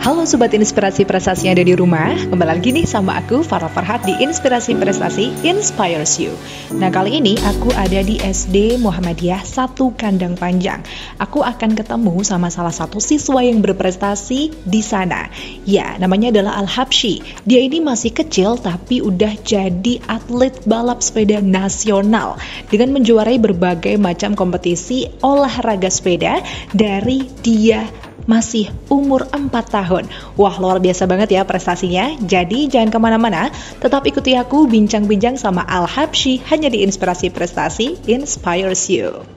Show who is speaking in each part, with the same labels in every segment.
Speaker 1: Halo Sobat Inspirasi Prestasi yang ada di rumah. Kembali lagi nih sama aku Farah Farhat di Inspirasi Prestasi Inspires You. Nah kali ini aku ada di SD Muhammadiyah 1 Kandang Panjang. Aku akan ketemu sama salah satu siswa yang berprestasi di sana. Ya, namanya adalah Al-Habsyi. Dia ini masih kecil tapi udah jadi atlet balap sepeda nasional dengan menjuarai berbagai macam kompetisi olahraga sepeda dari dia masih umur 4 tahun. Wah, luar biasa banget ya prestasinya. Jadi jangan kemana-mana, tetap ikuti aku bincang-bincang sama Al-Habsyi hanya di Inspirasi Prestasi Inspires You.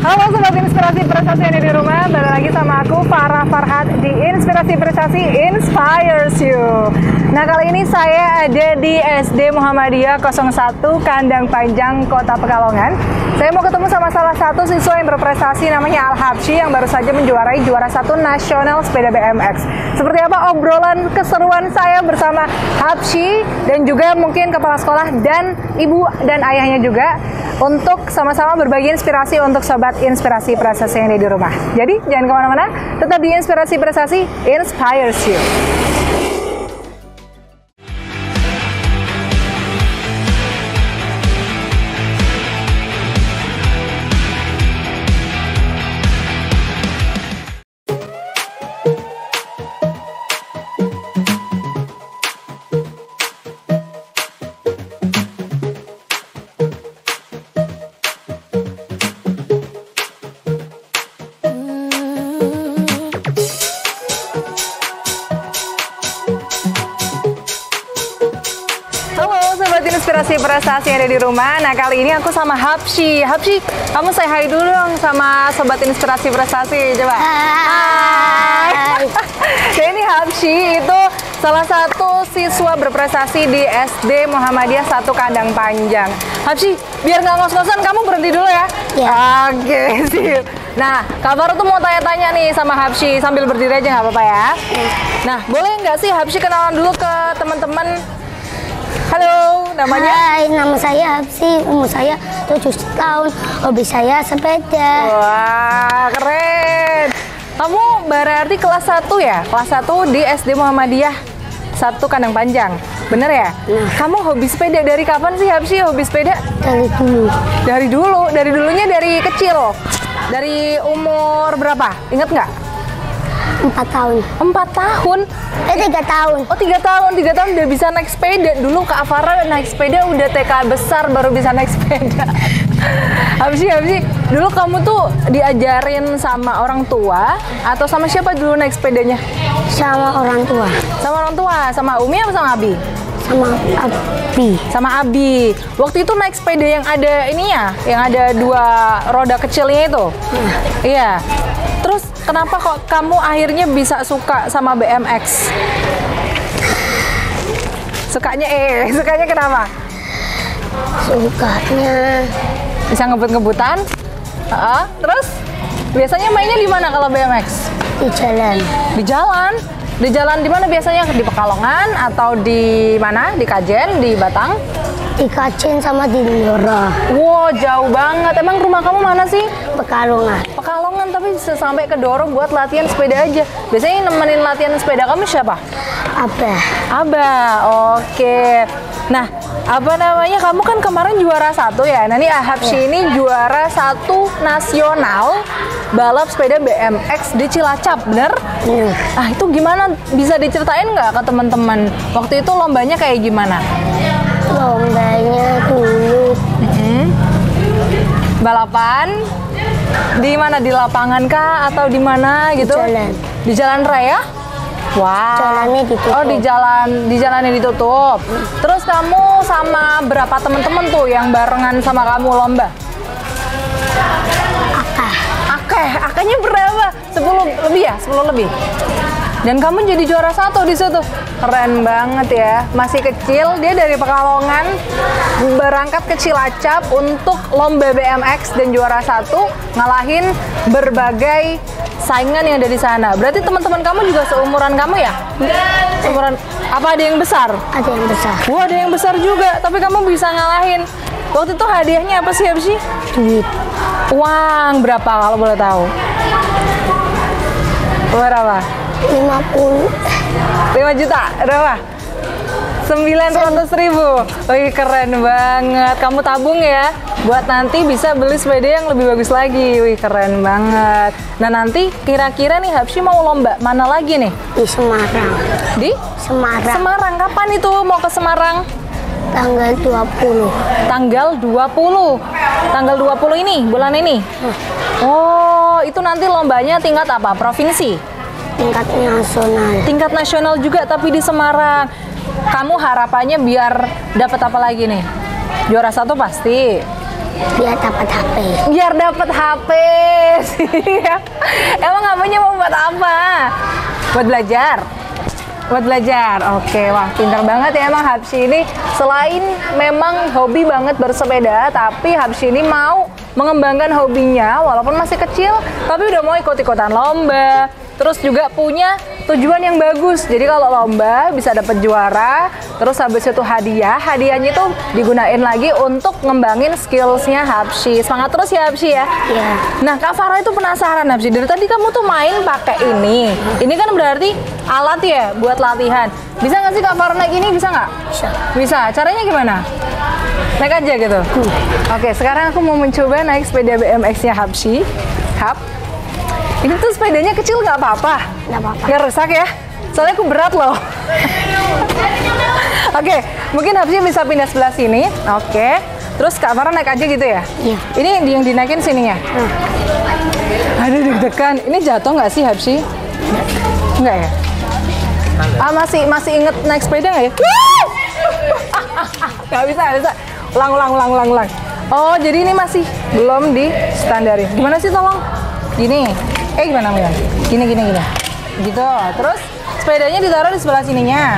Speaker 1: Halo Sobat Inspirasi Prestasi yang ada di rumah, balik lagi sama aku Farah Farhat di Inspirasi Prestasi Inspires You. Nah kali ini saya ada di SD Muhammadiyah 01 Kandang Panjang Kota Pekalongan. Saya mau ketemu sama salah satu siswa yang berprestasi namanya Al-Habsyi yang baru saja menjuarai juara 1 nasional sepeda BMX. Seperti apa obrolan keseruan saya bersama Habsyi dan juga mungkin kepala sekolah dan ibu dan ayahnya juga untuk sama-sama berbagi inspirasi untuk Sobat Inspirasi Prestasi yang ada di rumah. Jadi jangan kemana-mana, tetap di Inspirasi Prestasi Inspires You. Inspirasi Prestasi yang ada di rumah. Nah kali ini aku sama Habsyi. Habsyi, kamu say hi dulu dong sama Sobat Inspirasi Prestasi. Coba. Hai. Jadi ini Habsyi itu salah satu siswa berprestasi di SD Muhammadiyah 1 Kandang Panjang. Habsyi, biar nggak ngos-ngosan kamu berhenti dulu ya.
Speaker 2: Ya.
Speaker 1: Oke, sip. Nah, Kak Farah tuh mau tanya-tanya nih sama Habsyi sambil berdiri aja nggak apa-apa ya. Nah, boleh nggak sih Habsyi kenalan dulu ke teman-teman? Halo, namanya?
Speaker 2: Hai, nama saya Habsyi, umur saya 7 tahun, hobi saya sepeda.
Speaker 1: Wah, keren. Kamu berarti kelas 1 ya? Kelas 1 di SD Muhammadiyah 1 Kandang Panjang, bener ya?
Speaker 2: Nah.
Speaker 1: Kamu hobi sepeda dari kapan sih Habsyi hobi sepeda?
Speaker 2: Dari dulu.
Speaker 1: Dari dulu? Dari dulunya dari kecil? Dari umur berapa? Ingat nggak?
Speaker 2: 4 tahun.
Speaker 1: 4 tahun?
Speaker 2: 3 tahun.
Speaker 1: Oh 3 tahun, 3 tahun udah bisa naik sepeda. Dulu Kak Farah naik sepeda udah TK besar baru bisa naik sepeda. Habsyi, dulu kamu tuh diajarin sama orang tua atau sama siapa dulu naik sepedanya?
Speaker 2: Sama orang tua.
Speaker 1: Sama orang tua, sama Umi apa sama Abi?
Speaker 2: Sama Abi.
Speaker 1: Sama Abi. Waktu itu naik sepeda yang ada ininya, yang ada 2 roda kecilnya itu. Iya. Terus kenapa kok kamu akhirnya bisa suka sama BMX? Sukanya kenapa?
Speaker 2: Sukanya
Speaker 1: Bisa ngebut-ngebutan? Terus biasanya mainnya di mana kalau BMX?
Speaker 2: di jalan.
Speaker 1: Di jalan? Di jalan di mana biasanya? Di Pekalongan atau di mana? Di Kajen, di Batang?
Speaker 2: Di Kajen sama di Nora.
Speaker 1: Wow, jauh banget. Emang rumah kamu mana sih?
Speaker 2: Pekalongan.
Speaker 1: Pekalongan, tapi bisa sampai ke Dorong buat latihan sepeda aja. Biasanya yang nemenin latihan sepeda kamu siapa?
Speaker 2: Abah.
Speaker 1: Abah, oke. Nah, apa namanya? Kamu kan kemarin juara 1 ya. Nah, ini Habsyi ini juara 1 nasional balap sepeda BMX di Cilacap, bener?
Speaker 2: Iya.
Speaker 1: Ah, itu gimana? Bisa diceritain nggak ke teman-teman? Waktu itu lombanya kayak gimana?
Speaker 2: Lombanya dulu
Speaker 1: Balapan di mana, di lapangan kah atau di mana gitu?
Speaker 2: jalan.
Speaker 1: Di jalan raya? Wah.
Speaker 2: Jalannya ditutup.
Speaker 1: Oh, di jalannya ditutup. Terus kamu sama berapa teman-teman tuh yang barengan sama kamu lomba? Akanya berapa? 10 lebih ya? 10 lebih. Dan kamu jadi juara 1 di situ. Keren banget ya. Masih kecil, dia dari Pekalongan berangkat ke Cilacap untuk lomba BMX dan juara 1, ngalahin berbagai saingan yang ada di sana. Berarti teman-teman kamu juga seumuran kamu ya? Seumuran apa, ada yang besar?
Speaker 2: Ada yang besar.
Speaker 1: Wah, ada yang besar juga, tapi kamu bisa ngalahin.
Speaker 3: Waktu itu hadiahnya apa sih Habsyi?
Speaker 2: Duit
Speaker 3: Uang berapa kalau boleh tahu? Berapa?
Speaker 2: 50.
Speaker 3: 5 juta? Berapa? 900.000. Wih, keren banget. Kamu tabung ya buat nanti bisa beli sepeda yang lebih bagus lagi. Wih, keren banget. Nah, nanti kira-kira nih Habsyi mau lomba mana lagi nih?
Speaker 2: Di Semarang.
Speaker 3: Di
Speaker 2: Semarang.
Speaker 3: Semarang. Kapan itu mau ke Semarang?
Speaker 2: Tanggal 20.
Speaker 3: Tanggal 20. Tanggal 20 ini, bulan ini. Oh, itu nanti lombanya tingkat apa? Provinsi?
Speaker 2: Tingkat nasional.
Speaker 3: Tingkat nasional juga tapi di Semarang. Kamu harapannya biar dapat apa lagi nih? Juara 1 pasti.
Speaker 2: Biar dapat HP.
Speaker 3: Biar dapat HP. Siap. Emang HP-nya mau buat apa? Buat belajar. Buat belajar. Oke, wah pintar banget ya emang Habsyi ini. Selain memang hobi banget bersepeda, tapi Habsyi ini mau mengembangkan hobinya walaupun masih kecil, tapi udah mau ikut-ikutan lomba. Terus juga punya tujuan yang bagus. Jadi kalau lomba bisa dapat juara, terus habis itu hadiahnya itu digunain lagi untuk ngembangin skillsnya Habsyi. Semangat terus ya Habsyi ya.
Speaker 2: Iya.
Speaker 3: Nah, Kak Farah itu penasaran Habsyi. Dari tadi kamu tuh main pakai ini. Ini kan berarti alat ya buat latihan. Bisa nggak sih Kak Farah naik ini? Bisa nggak?
Speaker 2: Bisa.
Speaker 3: Bisa. Caranya gimana? Naik aja gitu. Oke, sekarang aku mau mencoba naik sepeda BMX-nya Habsyi. Hap. Ini tuh sepedanya kecil nggak apa-apa?
Speaker 2: Nggak apa-apa.
Speaker 3: Nggak rusak ya? Soalnya aku berat loh. Oke, mungkin Habsyi bisa pindah sebelah sini. Oke. Terus Kak Farah naik aja gitu ya?
Speaker 2: Iya.
Speaker 3: Ini yang dinaikin sininya? Aduh, deg-degan. Ini jatuh nggak sih Habsyi? Nggak ya? Masih inget naik sepeda nggak ya? Nggak bisa. Ulang. Oh, jadi ini masih belum di standarin. Gimana sih tolong? Gini. Gimana Mian? Gini. Gitu. Terus sepedanya ditaruh di sebelah sininya.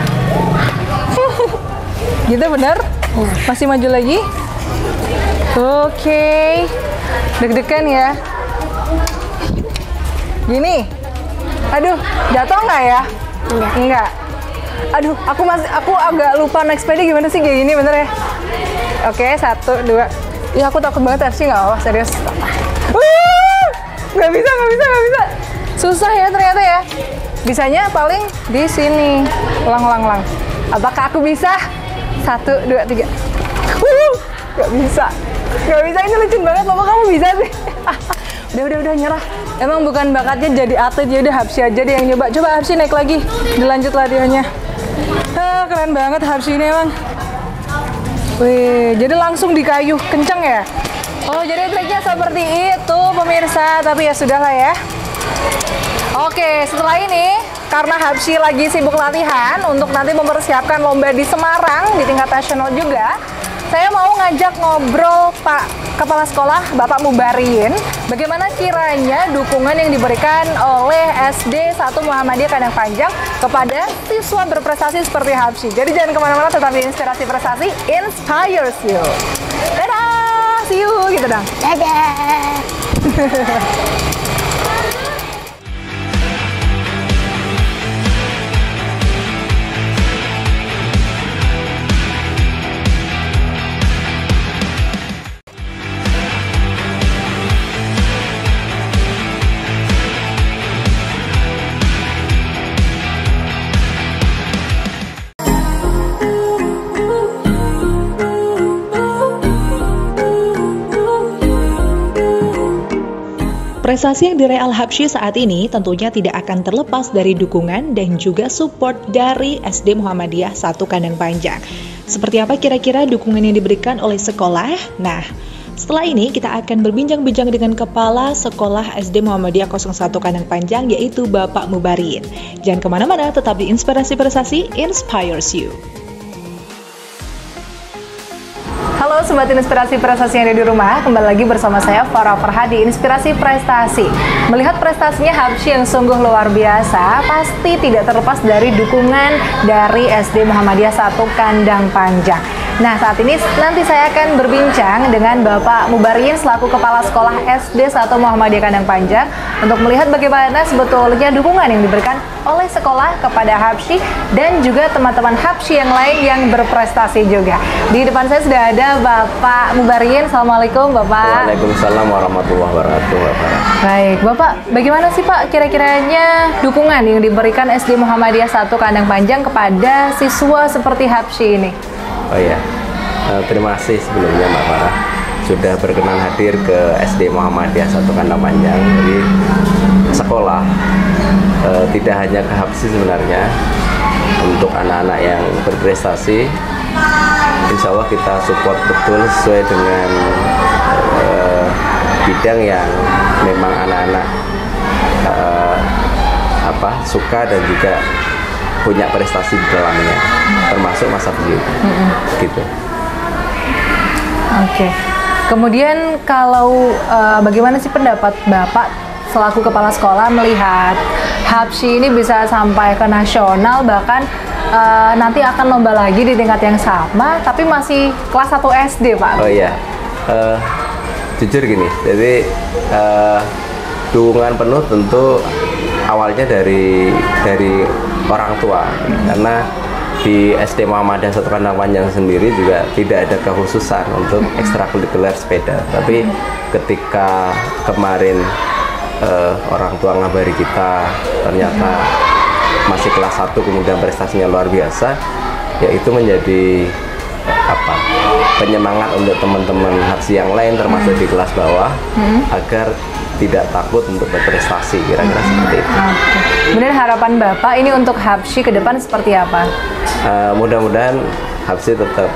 Speaker 3: Gitu bener? Masih maju lagi? Oke. Deg-degan ya. Gini. Aduh, jatuh nggak ya? Enggak. Aduh, aku agak lupa naik sepeda gimana sih kayak gini bener ya? Oke, 1, 2. Ya aku takut banget Habsyi, nggak apa-apa, serius. Nggak bisa. Susah ya ternyata ya. Bisanya paling di sini. Ulang. Apakah aku bisa? 1, 2, 3. Nggak bisa. Ini lucu banget. Bapak kamu bisa sih? Udah nyerah. Emang bukan bakatnya jadi atlet, ya udah Habsyi aja deh yang nyoba. Coba Habsyi naik lagi. Dilanjut latihannya. Keren banget Habsyi ini emang. Wih, jadi langsung di kayu kenceng ya? Oh, jadi triknya seperti itu pemirsa, tapi ya sudahlah ya. Oke, setelah ini karena Habsyi lagi sibuk latihan untuk nanti mempersiapkan lomba di Semarang di tingkat nasional juga, saya mau ngajak ngobrol Pak Kepala Sekolah Bapak Mubarin, bagaimana kiranya dukungan yang diberikan oleh SD 1 Muhammadiyah Kandang Panjang kepada siswa berprestasi seperti Habsyi. Jadi jangan kemana-mana, tetap di Inspirasi Prestasi Inspires You. Dadah! See you, gitu dong.
Speaker 2: Dadah.
Speaker 1: Prestasi yang diraih Habsyi saat ini tentunya tidak akan terlepas dari dukungan dan juga support dari SD Muhammadiyah 1 Kandang Panjang. Seperti apa kira-kira dukungan yang diberikan oleh sekolah? Nah, setelah ini kita akan berbincang-bincang dengan Kepala Sekolah SD Muhammadiyah 01 Kandang Panjang, yaitu Bapak Mubarin. Jangan kemana-mana, tetap di Inspirasi Prestasi Inspires You.
Speaker 3: Halo Sobat Inspirasi Prestasi yang ada di rumah, kembali lagi bersama saya Farah Farhad di Inspirasi Prestasi. Melihat prestasinya Habsyi yang sungguh luar biasa, pasti tidak terlepas dari dukungan dari SD Muhammadiyah 1 Kandang Panjang. Nah, saat ini nanti saya akan berbincang dengan Bapak Mubaryin selaku Kepala Sekolah SD 1 Muhammadiyah Kandang Panjang untuk melihat bagaimana sebetulnya dukungan yang diberikan oleh sekolah kepada Habsyi dan juga teman-teman Habsyi yang lain yang berprestasi juga. Di depan saya sudah ada Bapak Mubaryin. Assalamualaikum, Bapak.
Speaker 4: Waalaikumsalam warahmatullahi wabarakatuh.
Speaker 3: Baik, Bapak, bagaimana sih Pak kira-kiranya dukungan yang diberikan SD Muhammadiyah 1 Kandang Panjang kepada siswa seperti Habsyi ini?
Speaker 4: Oh iya, terima kasih sebelumnya Mbak Farah sudah berkenan hadir ke SD Muhammadiyah 1 Kandang Panjang. Jadi sekolah tidak hanya ke Habsyi sebenarnya, untuk anak-anak yang berprestasi insya Allah kita support betul sesuai dengan bidang yang memang anak-anak suka dan juga punya prestasi di dalamnya, termasuk Mas Habsyi gitu.
Speaker 3: Oke. Kemudian kalau bagaimana sih pendapat Bapak selaku kepala sekolah melihat Habsyi ini bisa sampai ke nasional, bahkan nanti akan lomba lagi di tingkat yang sama tapi masih kelas 1 SD, Pak?
Speaker 4: Oh iya, jujur gini, jadi dukungan penuh tentu awalnya dari orang tua, karena di SD Muhammadiyah 1 Kandang Panjang sendiri juga tidak ada kekhususan untuk ekstrakurikuler sepeda. Tapi ketika kemarin orang tua ngabari kita ternyata masih kelas 1 kemudian prestasinya luar biasa, ya itu menjadi penyemangat untuk teman-teman Habsyi yang lain termasuk di kelas bawah agar tidak takut untuk berprestasi, kira-kira seperti itu.
Speaker 3: Kemudian harapan Bapak ini untuk Habsyi ke depan seperti apa?
Speaker 4: Mudah-mudahan Habsyi tetap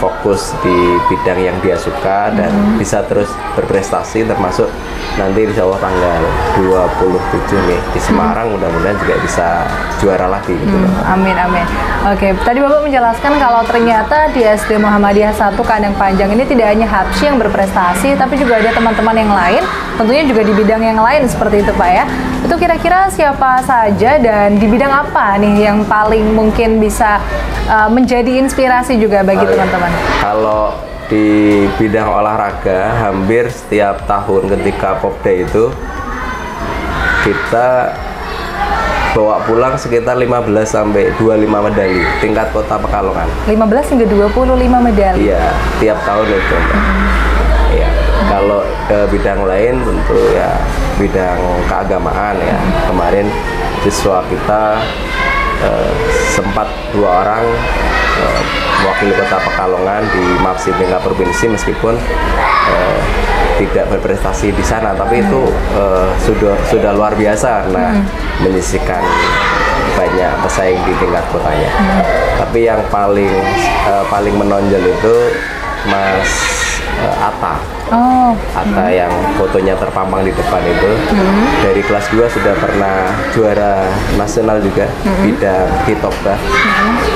Speaker 4: fokus di bidang yang dia suka dan bisa terus berprestasi, termasuk nanti insya Allah tanggal 27 nih di Semarang, mudah-mudahan juga bisa juara lagi gitu.
Speaker 3: Amin, amin. Oke, tadi Bapak menjelaskan kalau ternyata di SD Muhammadiyah 1 Kandang Panjang ini tidak hanya Habsyi yang berprestasi, tapi juga ada teman-teman yang lain, tentunya juga di bidang yang lain seperti itu, Pak ya. Itu kira-kira siapa saja dan di bidang apa nih yang paling mungkin bisa menjadi inspirasi juga bagi teman-teman?
Speaker 4: Kalau di bidang olahraga, hampir setiap tahun ketika Popda itu kita bawa pulang sekitar 15 sampai 25 medali tingkat kota Pekalongan.
Speaker 3: 15 hingga 25 medali?
Speaker 4: Iya, tiap tahun itu. Iya. Kalau ke bidang lain tentu ya bidang keagamaan ya. Kemarin siswa kita sempat 2 orang mewakili kota Pekalongan di MAPSI tingkat provinsi, meskipun tidak berprestasi di sana, tapi itu sudah luar biasa karena menyisihkan banyak pesaing di tingkat kotanya. Tapi yang paling menonjol itu Mas Atta. Atta yang fotonya terpampang di depan itu dari kelas 2 sudah pernah juara nasional juga bidang hitopda.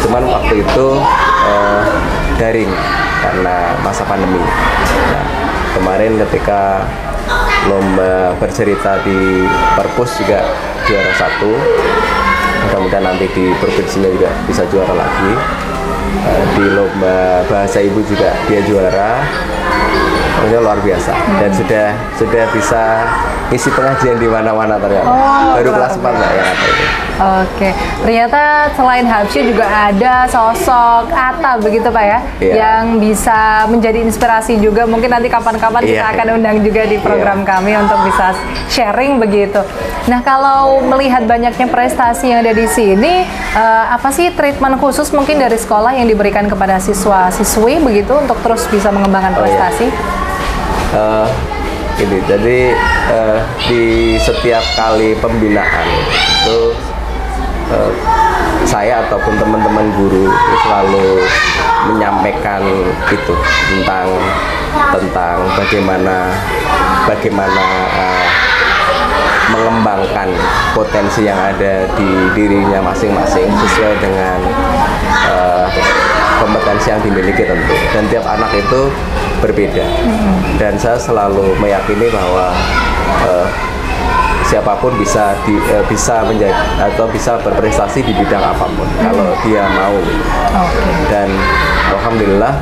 Speaker 4: Cuman waktu itu daring karena masa pandemi. Nah, kemarin ketika lomba bercerita di Perpus juga juara 1. Mudah-mudahan nanti di provinsinya juga bisa juara lagi. Di lomba bahasa ibu juga dia juara. Pokoknya luar biasa dan sudah bisa isi pengajian di mana-mana ternyata. Baru kelas 4 Mbak yang apa itu.
Speaker 3: Oke, ternyata selain Habsyi juga ada sosok Atta begitu Pak ya, yang bisa menjadi inspirasi juga. Mungkin nanti kapan-kapan kita akan undang juga di program kami untuk bisa sharing begitu. Nah, kalau melihat banyaknya prestasi yang ada di sini, apa sih treatment khusus mungkin dari sekolah yang diberikan kepada siswa-siswi begitu untuk terus bisa mengembangkan prestasi?
Speaker 4: Jadi di setiap kali pembinaan itu saya ataupun teman-teman guru itu selalu menyampaikan itu tentang bagaimana mengembangkan potensi yang ada di dirinya masing-masing sesuai dengan kompetensi yang dimiliki tentu, dan tiap anak itu berbeda. Dan saya selalu meyakini bahwa siapapun bisa menjadi atau bisa berprestasi di bidang apapun kalau dia mau. Dan alhamdulillah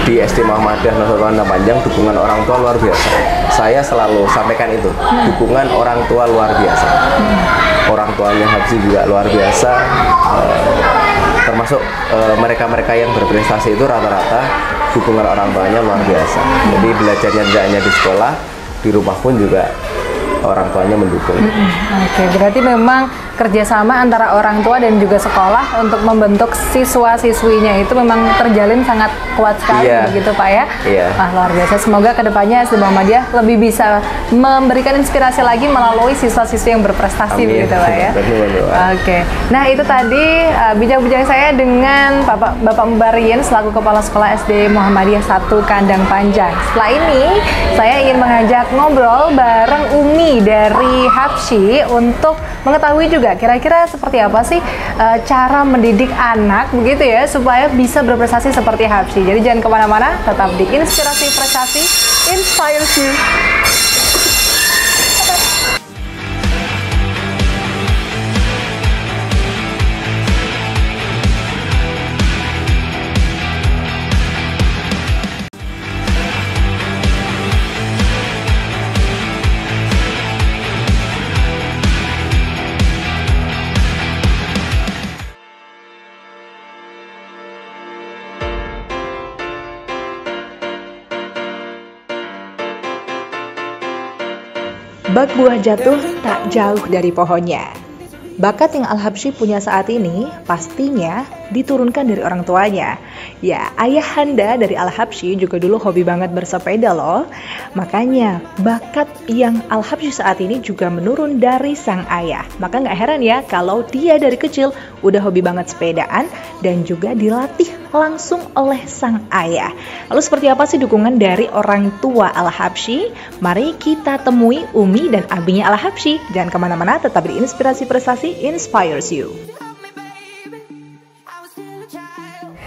Speaker 4: di SD Muhammadiyah Satu Kandang Panjang dukungan orang tua luar biasa. Saya selalu sampaikan itu, dukungan orang tua luar biasa. Orang tuanya Habsyi juga luar biasa, termasuk mereka-mereka yang berprestasi itu rata-rata dukungan orang tuanya luar biasa. Jadi belajarnya tidak hanya di sekolah, di rumah pun juga orang tuanya mendukung.
Speaker 3: Oke, berarti memang kerjasama antara orang tua dan juga sekolah untuk membentuk siswa-siswinya itu memang terjalin sangat kuat sekali, begitu Pak ya?
Speaker 4: Iya.
Speaker 3: Wah, luar biasa. Semoga kedepannya SD Muhammadiyah lebih bisa memberikan inspirasi lagi melalui siswa-siswi yang berprestasi, begitu Pak ya? Oke. Nah, itu tadi bincang-bincang saya dengan Bapak Mubarien selaku Kepala Sekolah SD Muhammadiyah 1 Kandang Panjang. Setelah ini, saya ingin mengajak ngobrol bareng Umi dari Habsyi untuk mengetahui juga kira-kira seperti apa sih cara mendidik anak begitu ya supaya bisa berprestasi seperti Habsyi. Jadi jangan kemana-mana, tetap di Inspirasi Prestasi Inspires You.
Speaker 1: Bak buah jatuh tak jauh dari pohonnya. Bakat yang Al-Habsyi punya saat ini pastinya diturunkan dari orang tuanya. Ya, ayahanda dari Al-Habsyi juga dulu hobi banget bersepeda loh. Makanya bakat yang Al-Habsyi saat ini juga menurun dari sang ayah. Maka nggak heran ya kalau dia dari kecil udah hobi banget sepedaan dan juga dilatih langsung oleh sang ayah. Lalu seperti apa sih dukungan dari orang tua Al-Habsyi? Mari kita temui Umi dan abinya Al-Habsyi. Jangan kemana-mana, tetap di Inspirasi Prestasi Inspires You.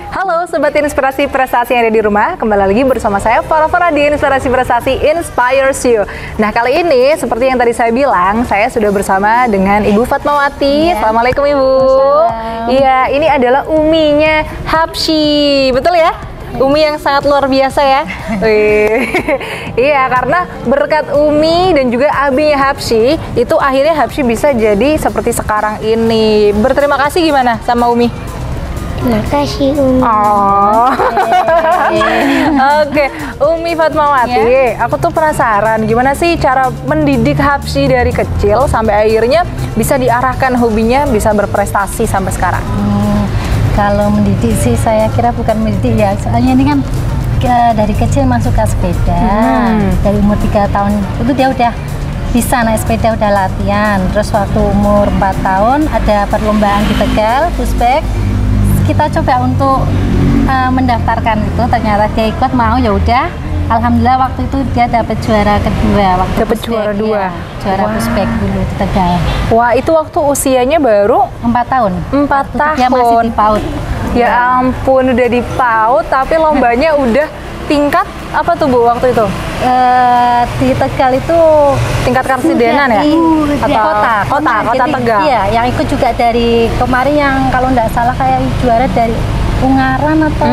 Speaker 3: Halo Sobat Inspirasi Prestasi yang ada di rumah, kembali lagi bersama saya Farah di Inspirasi Prestasi Inspires You. Nah, kali ini seperti yang tadi saya bilang, saya sudah bersama dengan Ibu Fatmawati. Assalamualaikum Ibu. Iya, ini adalah uminya Habsyi, betul ya? Umi yang sangat luar biasa ya. Iya, karena berkat Umi dan juga abinya Habsyi, itu akhirnya Habsyi bisa jadi seperti sekarang ini. Berterima kasih gimana sama Umi?
Speaker 2: Terima kasih Umi.
Speaker 3: Oh. Oke, Umi Fatmawati, aku tuh penasaran gimana sih cara mendidik Habsyi dari kecil sampai akhirnya bisa diarahkan hobinya bisa berprestasi sampai sekarang.
Speaker 5: Kalau mendidik sih saya kira bukan mendidik ya, soalnya ini kan dari kecil masuk ke sepeda. Dari umur 3 tahun itu dia udah bisa naik sepeda, udah latihan. Terus waktu umur 4 tahun ada perlombaan di Tegal, pushback. Kita coba untuk mendaftarkan itu, ternyata dia ikut, mau, ya udah. Alhamdulillah waktu itu dia dapat juara kedua.
Speaker 3: Dapat juara 2.
Speaker 5: Ya, juara pushback dulu di Tegal.
Speaker 3: Wah, itu waktu usianya baru
Speaker 5: 4 tahun.
Speaker 3: 4 tahun.
Speaker 5: Dia masih di PAUD.
Speaker 3: Ya ampun, udah di PAUD tapi lombanya udah tingkat apa tuh Bu waktu itu?
Speaker 5: Di Tegal itu
Speaker 3: tingkat karsidenan ya? Atau kota Tegal.
Speaker 5: Iya, yang ikut juga dari kemarin yang kalau nggak salah kayak juara dari Ungaran atau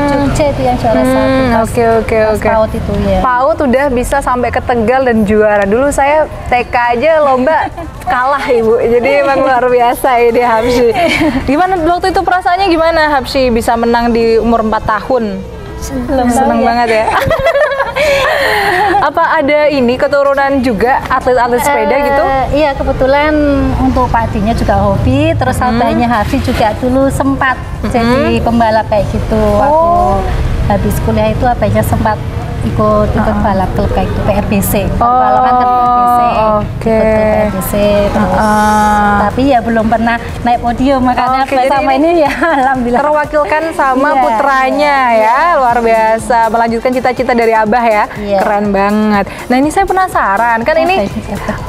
Speaker 5: Jogja itu yang juara 1.
Speaker 3: Oke.
Speaker 5: PAUD itu ya.
Speaker 3: PAUD udah bisa sampai ke Tegal dan juara. Dulu saya TK aja lomba kalah Ibu. Jadi emang luar biasa ini Habsyi. Gimana waktu itu perasaannya gimana Habsyi bisa menang di umur 4 tahun? Seneng banget ya. Apa ada ini keturunan juga atlet-atlet sepeda gitu?
Speaker 5: Iya, kebetulan untuk Pak Adinya juga hobi, terus abahnya Habsyi juga dulu sempat jadi pembalap kayak gitu. Waktu habis kuliah itu abahnya sempat ikut balap klub kayak itu, PRBC. Balapan ke PRBC. Ikut ke PRBC terus. Tapi ya belum pernah naik podium, makanya sama ini ya alhamdulillah.
Speaker 3: Terwakilkan sama putranya ya, luar biasa. Melanjutkan cita-cita dari Abah ya. Keren banget. Nah, ini saya penasaran, kan ini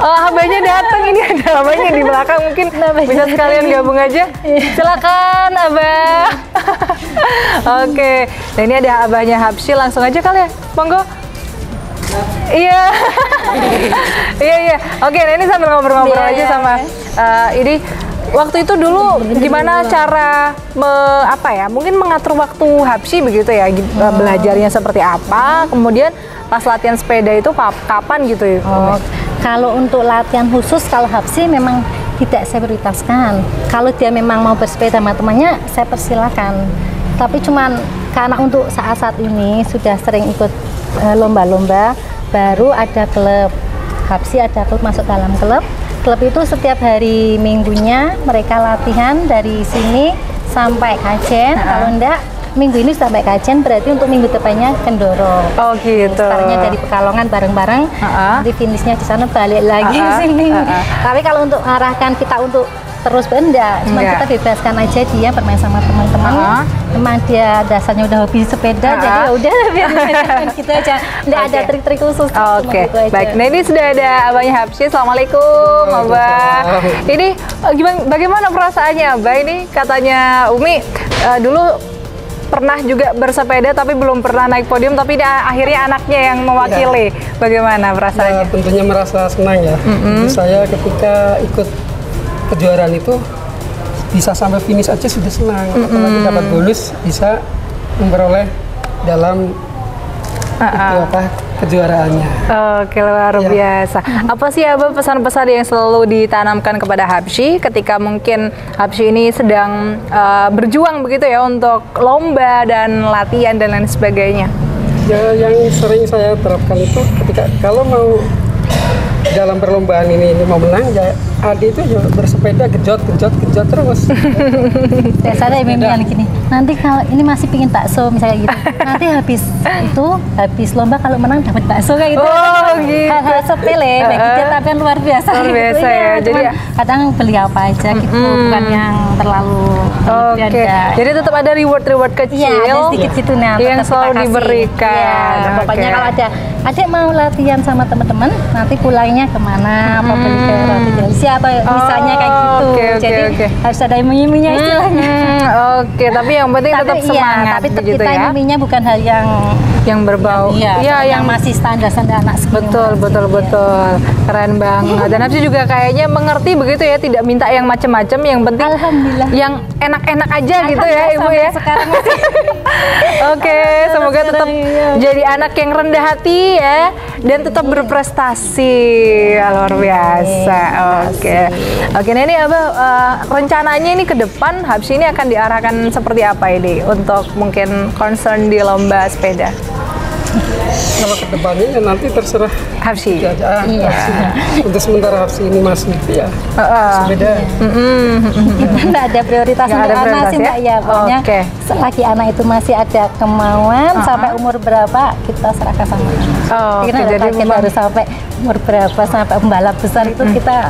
Speaker 3: abahnya datang, ini ada abahnya di belakang, mungkin bisa sekalian gabung aja. Silakan Abah. Oke. Nah, ini ada abahnya Habsyi, langsung aja kali ya. Monggo. Iya. Iya. Oke, nah ini sambil ngobrol-ngobrol aja sama ini. Waktu itu dulu gimana cara mungkin mengatur waktu Habsyi begitu ya, belajarnya seperti apa, kemudian pas latihan sepeda itu kapan gitu ya?
Speaker 5: Kalau untuk latihan khusus kalau Habsyi memang tidak saya prioritaskan. Kalau dia memang mau bersepeda sama temannya, saya persilakan. Tapi cuman karena untuk saat-saat ini sudah sering ikut lomba-lomba, baru ada klub Habsyi, ada klub masuk dalam klub. Klub itu setiap hari Minggunya mereka latihan dari sini sampai Kajen. Kalau enggak minggu ini sampai Kajen, berarti untuk minggu depannya Kendoro.
Speaker 3: Oh gitu.
Speaker 5: Startnya dari Pekalongan bareng-bareng, di finishnya di sana balik lagi sini. Tapi kalau untuk arahkan kita untuk terus benda, cuma kita bebaskan aja dia bermain sama teman-teman. Emang dia dasarnya udah hobi sepeda, jadi ya udah biar gitu aja. Nggak ada trik-trik khusus.
Speaker 3: Oke, baik. Nah ini sudah ada abahnya Habsyi. Assalamualaikum, Abah. Ini bagaimana perasaannya, Abah? Ini katanya Umi dulu pernah juga bersepeda tapi belum pernah naik podium, tapi akhirnya anaknya yang mewakili. Bagaimana perasaannya?
Speaker 6: Ya, tentunya merasa senang ya. Saya ketika ikut kejuaraan itu bisa sampai finish aja sudah senang, apalagi dapat bonus bisa memperoleh dalam kejuaraannya.
Speaker 3: Oke, luar biasa. Apa sih Abah pesan-pesan yang selalu ditanamkan kepada Habsyi ketika mungkin Habsyi ini sedang berjuang begitu ya untuk lomba dan latihan dan lain sebagainya?
Speaker 6: Ya, yang sering saya terapkan itu ketika kalau mau dalam perlombaan ini mau menang, ya Adi itu ya bersepeda gejot terus.
Speaker 5: Biasanya mimian gini, nanti kalau ini masih pingin bakso misalnya gitu, nanti habis lomba kalau menang dapat bakso kayak gitu.
Speaker 3: Oh gitu.
Speaker 5: Hal-hal sepele, bagi dia tapi kan luar biasa.
Speaker 3: Luar biasa
Speaker 5: gitu.
Speaker 3: ya. Jadi
Speaker 5: kadang beli apa aja gitu, bukan yang terlalu.
Speaker 3: Oke. Jadi tetap ada reward kecil.
Speaker 5: Iya, ada sedikit gitu
Speaker 3: yang selalu diberikan.
Speaker 5: Ya, pokoknya kalau ada adik mau latihan sama teman-teman, nanti pulangnya kemana? Apa beli ke roti jelisi atau misalnya kayak gitu. Jadi harus ada iming-imingnya istilahnya.
Speaker 3: Oke, tapi yang penting tetap semangat.
Speaker 5: Tapi
Speaker 3: gitu
Speaker 5: kita
Speaker 3: ya.
Speaker 5: imingnya bukan hal yang
Speaker 3: berbau.
Speaker 5: Iya, yang masih standar anak
Speaker 3: betul. Keren banget. Dan Habsyi juga kayaknya mengerti begitu ya, tidak minta yang macam-macam, yang penting
Speaker 5: alhamdulillah
Speaker 3: yang enak-enak aja gitu ya Ibu ya.
Speaker 5: Sekarang masih.
Speaker 3: Oke, semoga tetap jadi anak yang rendah hati ya dan tetap berprestasi. Luar biasa. Oke, nah ini Abah rencananya ini ke depan Habsyi ini akan diarahkan seperti apa ini untuk mungkin concern di lomba sepeda?
Speaker 6: Kalau ke depannya ya nanti terserah
Speaker 3: Habsyi.
Speaker 6: Untuk sementara Habsyi ini masih ya sepeda.
Speaker 5: Nggak ada prioritas untuk anak sih Mbak ya. Pokoknya selagi anak itu masih ada kemauan sampai umur berapa kita serahkan sama anak. Jadi harus sampai umur berapa sampai pembalap besar itu kita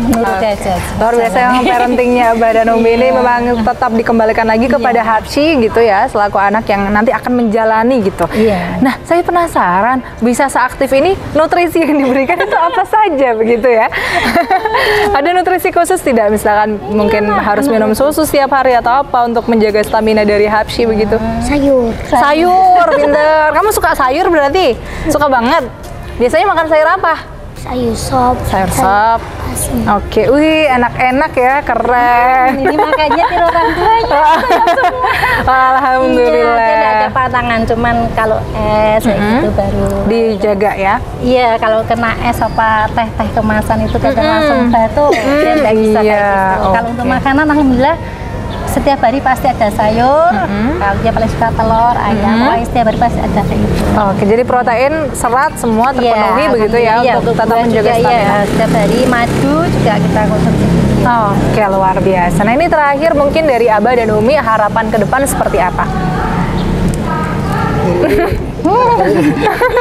Speaker 5: menurut aja.
Speaker 3: Luar biasa yang parentingnya Abah dan Umi ini memang tetap dikembalikan lagi kepada Habsyi gitu ya, selaku anak yang nanti akan menjalani gitu. Nah, saya penasaran bisa seaktif ini nutrisi yang diberikan itu apa saja begitu ya? Ada nutrisi khusus tidak? Misalkan mungkin harus minum susu setiap hari atau apa untuk menjaga stamina dari Habsyi begitu? Sayur, pinter. Kamu suka sayur berarti? Suka banget. Biasanya makan sayur apa?
Speaker 2: Sayur sop.
Speaker 3: Oke, wih enak-enak ya, keren.
Speaker 5: Ini makanya tiru orang tuanya.
Speaker 3: Alhamdulillah.
Speaker 5: Tidak ada pantangan, cuman kalau es itu baru
Speaker 3: dijaga ya.
Speaker 5: Iya, kalau kena es apa teh kemasan itu kadang langsung batuk, dia tidak bisa kayak gitu. Kalau untuk makanan, alhamdulillah setiap hari pasti ada sayur. Kalau dia paling suka telur, ayam, pokoknya setiap hari pasti ada kayak gitu.
Speaker 3: Oke, jadi protein, serat semua terpenuhi begitu ya untuk tetap menjaga stamina.
Speaker 5: Setiap hari madu juga kita konsumsi.
Speaker 3: Oke, luar biasa. Nah ini terakhir mungkin dari Abah dan Umi, harapan ke depan seperti apa?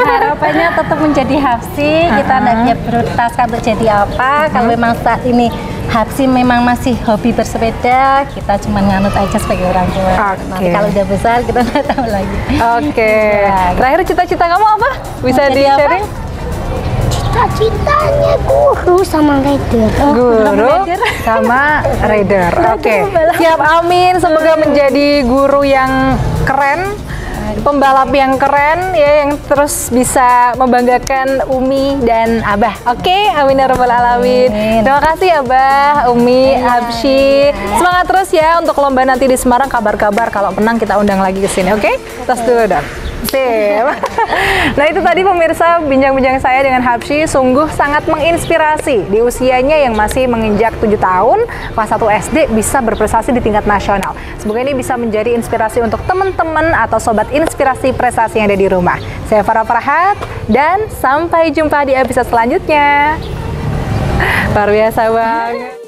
Speaker 5: Harapannya tetap menjadi Habsyi, kita tidak prioritaskan untuk jadi apa. Kalau memang saat ini Habsyi memang masih hobi bersepeda, kita cuma nganut aja sebagai orang tua. Nanti kalau udah besar kita nggak tahu lagi.
Speaker 3: Terakhir cita-cita kamu apa? Bisa di-sharing?
Speaker 2: Cita-citanya guru sama rider.
Speaker 3: Guru sama rider. Siap, amin. Semoga menjadi guru yang keren pembalap yang keren ya, yang terus bisa membanggakan Umi dan Abah. Oke, amin ya rabbal alamin. Terima kasih Abah, Umi, Habsyi. Semangat terus ya untuk lomba nanti di Semarang. Kabar-kabar kalau menang kita undang lagi ke sini. Oke? Tos dulu dong. Sip. Nah itu tadi pemirsa bincang-bincang saya dengan Habsyi, sungguh sangat menginspirasi. Di usianya yang masih menginjak 7 tahun, kelas 1 SD bisa berprestasi di tingkat nasional. Semoga ini bisa menjadi inspirasi untuk teman-teman atau sobat inspirasi prestasi yang ada di rumah. Saya Farah Farhat dan sampai jumpa di episode selanjutnya. Luar biasa banget.